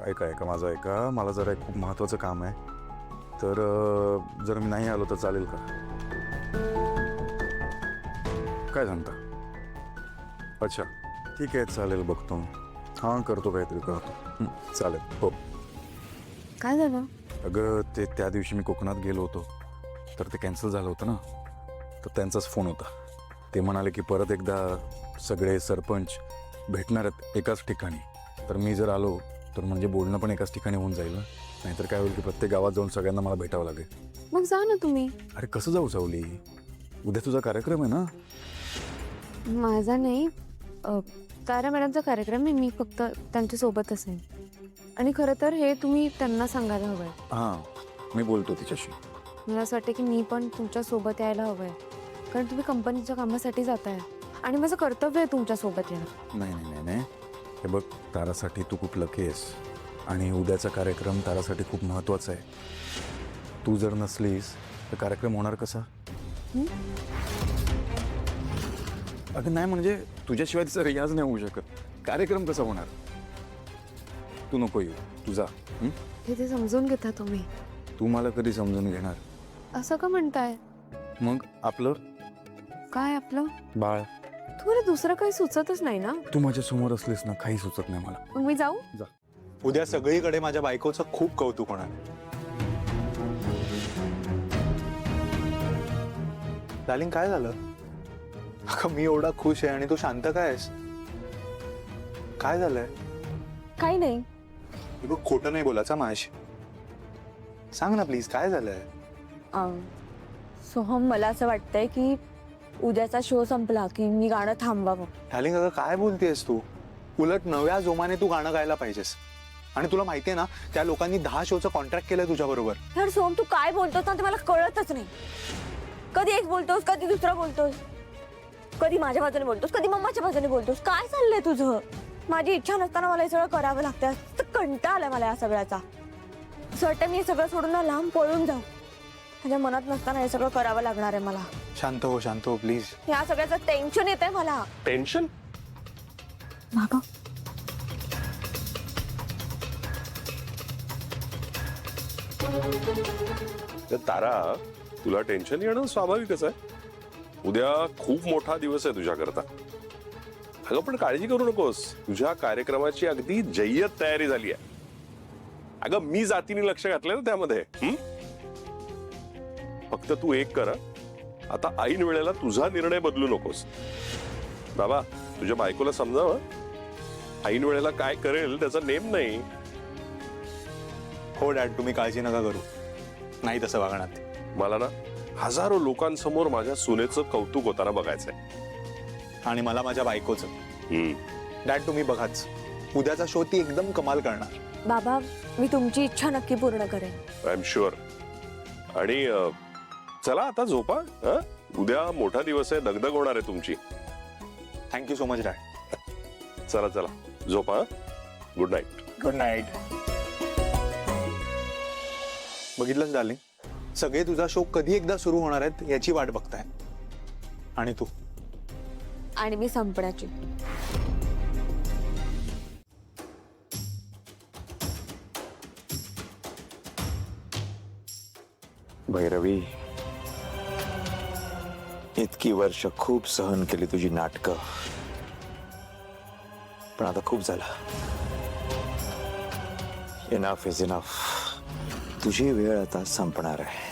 ऐका ऐका माझं ऐका, मला जरा एक खूप महत्त्वाचं काम आहे, तर जर मी नाही आलो तर चालेल का? काय सांगता? अच्छा ठीक आहे, चालेल, बघतो. हां करतो, काहीतरी करतो. चालेल, हो. काय झालं? अगं ते त्या दिवशी मी कोकणात गेलो होतो, तर ते कॅन्सल झालं होतं ना, तर त्यांचाच फोन होता. ते म्हणाले की परत एकदा सगळे सरपंच भेटणार आहेत एकाच ठिकाणी. तर मी जर आलो तर म्हणजे बोलणं पण एकाच ठिकाणी होऊन जाईल ना, नाहीतर काय होईल की प्रत्येक गावात जाऊन सगळ्यांना मला भेटावं लागेल. मग जा ना तुम्ही. अरे कसं जाऊ सावली, उद्या तुझा कार्यक्रम आहे ना. माझा नाही, तारा मॅडमचा कार्यक्रम आहे. मी फक्त त्यांच्यासोबतच आहे. आणि खरं तर हे तुम्ही त्यांना सांगायला हवं आहे. हां मी बोलतो तिच्याशी. मला असं वाटतं की मी पण तुमच्यासोबत यायला हवं आहे, कारण तुम्ही कंपनीच्या कामासाठी जाताय आणि माझं कर्तव्य आहे तुमच्यासोबत येणं. नाही नाही नाही नाही, हे बघ, तारासाठी तू खूप लकी आहेस आणि उद्याचा कार्यक्रम तारासाठी खूप महत्त्वाचा आहे. तू जर नसलीस तर कार्यक्रम होणार कसा? अगं नाही म्हणजे तुझ्याशिवाय तिचा रियाज नाही होऊ शकत, कार्यक्रम कसा होणार? तू नको येऊ, तू जा. हे ते समजून घेता तुम्ही. तू मला कधी समजून घेणार? असं का म्हणताय? मग आपलं काय आपलं? बाळ. तुम्हाला दुसरं काही सुचतच नाही ना? तू माझ्या समोर असलीस ना, काही सुचत नाही मला. मग मी जाऊ? जा. उद्या सगळीकडे माझ्या बायकोचं खूप कौतुक होणार. डार्लिंग काय झालं? अगं मी एवढा खुश आहे आणि तू शांत काय आहेस? काय झालंय? काही नाही. खोटं नाही बोलायचं माझ्याशी. सांग ना प्लीज, काय झालंय? सोहम, मला असं वाटतंय की उद्याचा शो संपला की मी गाणं थांबवावं. डार्लिंग अगं काय बोलतेस तू? उलट नव्या जोमाने तू गाणं गायला पाहिजेस. आणि तुला माहितीये ना, त्या लोकांनी 10 शोचं कॉन्ट्रॅक्ट केलंय तुझ्या बरोबर. यार सोहम, तू काय बोलतोस ना ते मला कळतच नाही. कधी एक बोलतोस, कधी दुसरा बोलतोस, कधी माझ्या बाजूने बोलतोस, कधी मम्माच्या बाजूने बोलतोस. काय चाललंय तुझं? माझी इच्छा नसताना मला हे सगळं करावं लागतं. कंटाळा आलाय मला या सगळ्याचा. असं वाटतं मी हे सगळं सोडून ना लांब पळून जाऊ. माझ्या मनात नसताना हे सगळं करावं लागणार आहे मला. शांत हो प्लीज. या सगळ्याचं टेन्शन येत आहे मला. टेन्शन? बाबा, तारा, तुला टेन्शन येणं स्वाभाविकच आहे. उद्या खूप मोठा दिवस आहे तुझ्याकरता. अगं पण काळजी करू नकोस, तुझ्या कार्यक्रमाची अगदी जय्यत तयारी झाली आहे. अगं मी जातीने लक्ष घातलंय ना त्यामध्ये. फक्त तू एक कर, आता ऐन वेळेला तुझा निर्णय बदलू नकोस. बाबा, तुझ्या बायकोला समजाव, ऐन वेळेला काय करेल त्याचा नेम नाही. हो डॅड, तुम्ही काळजी नका करू. नाही तसं वागणार. मला ना हजारो लोकांसमोर माझ्या सुनेचं कौतुक होताना बघायचंय. आणि मला माझ्या बायकोचं. डॅड तुम्ही बघाच, उद्याचा शो ती एकदम कमाल करणार. बाबा, मी तुमची इच्छा नक्की पूर्ण करेन. I am sure. आणि चला आता झोपा. उद्या मोठा दिवस आहे, दगदग होणार आहे तुमची. Thank you so much dad. चला चला झोपा. Good night. Good night. बघितलंस डार्लिंग, सगळे तुझा शो कधी एकदा सुरू होणार आहेत याची वाट बघताय. आणि तू? आणि मी संपण्याची. भैरवी, इतकी वर्ष खूप सहन केली तुझी नाटकं, पण आता खूप झालं. Enough is enough. तुझी वेळ आता संपणार आहे.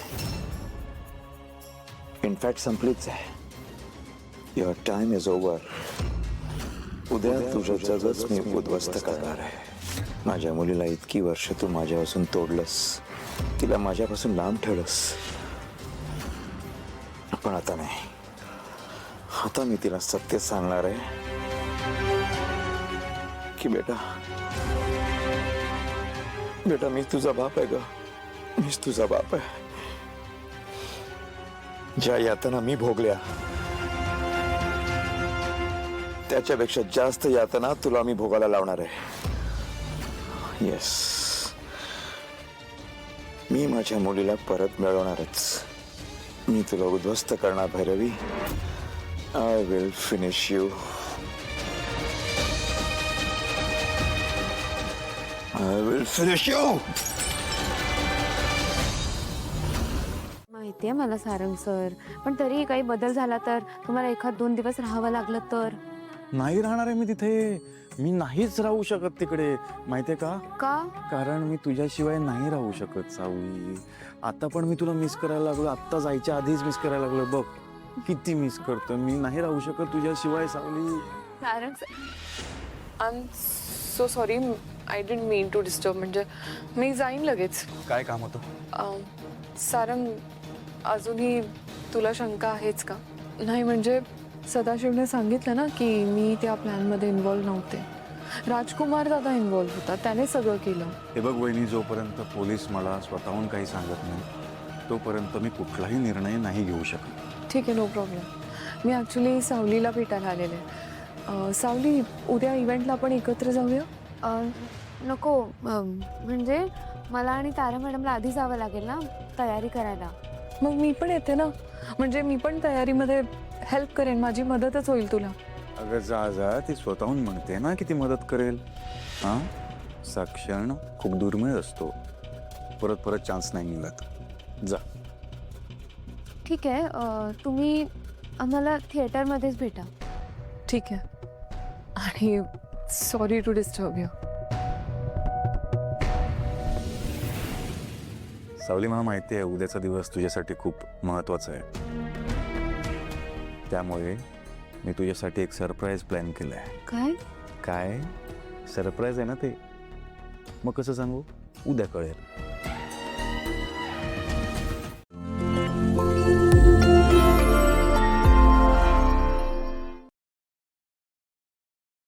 इनफॅक्ट संपलीच आहे. Your time is over. उद्या तुझं जगच मी उद्ध्वस्त करणार आहे. माझ्या मुलीला इतकी वर्ष तू माझ्यापासून तोडलंस, तिला माझ्यापासून लांब ठेवलंस, पण आता नाही. आता मी तिला सत्य सांगणार आहे की बेटा बेटा मी तुझा बाप आहे ग. मीच तुझा बाप आहे. ज्या यातना मी भोगल्या त्याच्यापेक्षा जास्त यातना तुला मी भोगायला लावणार आहे. येस, मी माझ्या मुलीला परत मिळवणारच. मी तुला उद्ध्वस्त करणार Bhairavi. I will finish you. I will finish you. माहितीये मला सारंग सर, पण तरी काही बदल झाला तर, तुम्हाला 1-2 दिवस राहावं लागलं तर? नाही राहणार आहे मी तिथे. मी नाहीच राहू शकत तिकडे, माहितीये का? का? कारण मी तुझ्याशिवाय नाही राहू शकत सावली. आता पण मी तुला मिस करायला लागलो, आत्ता जायच्या आधीच मिस करायला लागलो. बघ किती मिस करतो मी. नाही राहू शकत तुझ्याशिवाय सावली. Sarang sir, I am so sorry, I didn't mean to disturb. म्हणजे मी जाईन लगेच. काय काम होतं? सारंग, अजूनही तुला शंका आहेच का? नाही म्हणजे सदाशिवने सांगितलं ना की मी त्या प्लॅनमध्ये इन्व्हॉल्व नव्हते. राजकुमार दादा इन्व्हॉल्व होता, त्याने सगळं केलं. हे बघ वहिनी, जोपर्यंत पोलीस मला स्वतःहून काही सांगत नाही तोपर्यंत मी कुठलाही निर्णय नाही घेऊ शकत. ठीक आहे, नो प्रॉब्लेम. मी ॲक्च्युली सावलीला भेटायला आलेले. सावली, उद्या इव्हेंटला आपण एकत्र जाऊया? नको, म्हणजे मला आणि तारा मॅडमला आधी जावं लागेल ना तयारी करायला. मग मी पण येते ना, म्हणजे मी पण तयारीमध्ये हेल्प करेन, माझी मदतच होईल तुला. अगं जा जा, ती स्वतःहून म्हणते ना की ती मदत करेल. हां, साक्षण खूप दुर्मिळ असतो, परत परत चान्स नाही मिळत. जा. ठीक आहे, तुम्ही आम्हाला थिएटरमध्येच भेटा. ठीक आहे. आणि सॉरी टू डिस्टर्ब यू. सावली, मला माहिती आहे उद्याचा दिवस तुझ्यासाठी खूप महत्त्वाचा आहे. त्यामुळे मी तुझ्यासाठी एक सरप्राईज प्लॅन केलं आहे. काय? काय सरप्राईज आहे ना ते? मग कसं सांगू? उद्या कळेल.